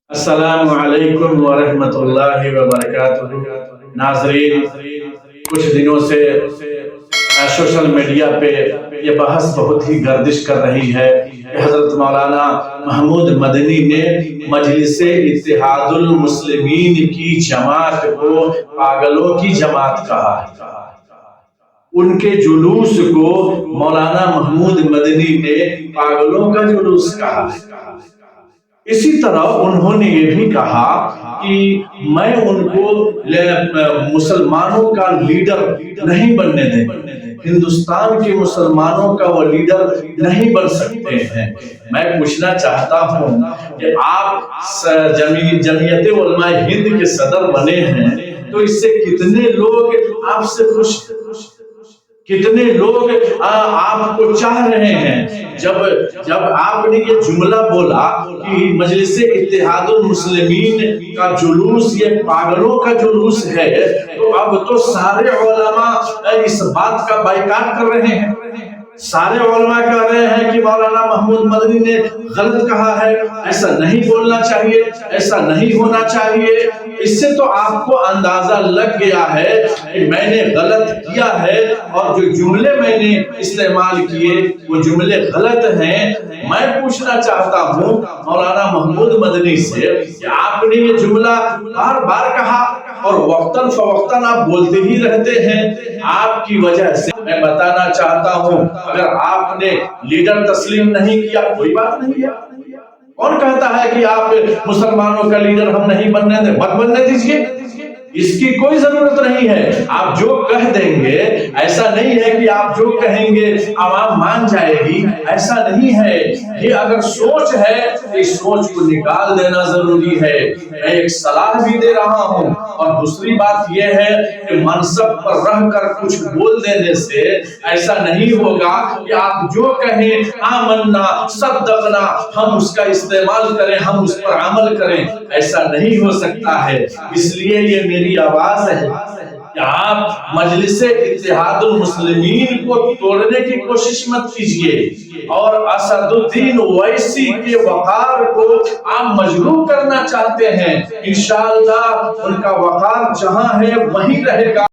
السلام علیکم ورحمۃ اللہ وبرکاتہ۔ ناظرین، کچھ دنوں سے سوشل میڈیا پہ یہ بحث بہت ہی گردش کر رہی ہے کہ حضرت مولانا محمود مدنی نے مجلس اتحاد المسلمین کی جماعت کو پاگلوں کی جماعت کہا ہے۔ ان کے جلوس کو مولانا محمود مدنی نے پاگلوں کا جلوس کہا ہے۔ اسی طرح انہوں نے یہ بھی کہا کہ میں ان کو مسلمانوں کا لیڈر نہیں بننے دیں، ہندوستان کے مسلمانوں کا وہ لیڈر نہیں بن سکتے ہیں۔ میں پوچھنا چاہتا ہوں کہ آپ جمعیت علماء ہند کے صدر بنے ہیں تو اس سے کتنے لوگ آپ سے خوش، کتنے لوگ آپ کو چاہ رہے ہیں؟ جب آپ نے یہ جملہ بولا کہ مجلس اتحاد المسلمین کا جلوس یہ پاگلوں کا جلوس ہے، تو اب تو سارے علماء اس بات کا بائیکاٹ کر رہے ہیں۔ سارے علماء کہہ رہے ہیں کہ مولانا محمود مدنی نے غلط کہا ہے، ایسا نہیں بولنا چاہیے، ایسا نہیں ہونا چاہیے۔ اس سے تو آپ کو اندازہ لگ گیا ہے کہ میں نے غلط کیا ہے اور جو جملے میں نے استعمال کیے وہ جملے غلط ہیں۔ میں پوچھنا چاہتا ہوں مولانا محمود مدنی سے کہ آپ نے یہ جملہ بار بار کہا اور وقتاً فوقتاً آپ بولتے ہی رہتے ہیں۔ آپ کی وجہ سے میں بتانا چاہتا ہوں اگر آپ نے لیڈر تسلیم نہیں کیا کوئی بات نہیں ہے۔ کون کہتا ہے کہ آپ مسلمانوں کا لیڈر ہم نہیں بننے دیں؟ مت بننے دیجئے، اس کی کوئی ضرورت نہیں ہے۔ آپ جو کہہ دیں گے، ایسا نہیں ہے کہ آپ جو کہیں گے عوام مان جائے گی، ایسا نہیں ہے۔ یہ اگر سوچ ہے تو اس سوچ کو نکال دینا ضروری ہے۔ میں ایک صلاح بھی دے رہا ہوں، اور دوسری بات یہ ہے کہ منصب پر رہ کر کچھ بول دینے سے ایسا نہیں ہوگا کہ آپ جو کہیں آمنا صدقنا ہم اس کا استعمال کریں، ہم اس پر عمل کریں، ایسا نہیں ہو سکتا ہے۔ اس لیے یہ میری آواز ہے کہ آپ مجلس اتحاد المسلمین کو توڑنے کی کوشش مت کیجیے، اور اسد الدین اویسی کے وقار کو آپ مجروح کرنا چاہتے ہیں۔ انشاءاللہ ان کا وقار جہاں ہے وہیں رہے گا۔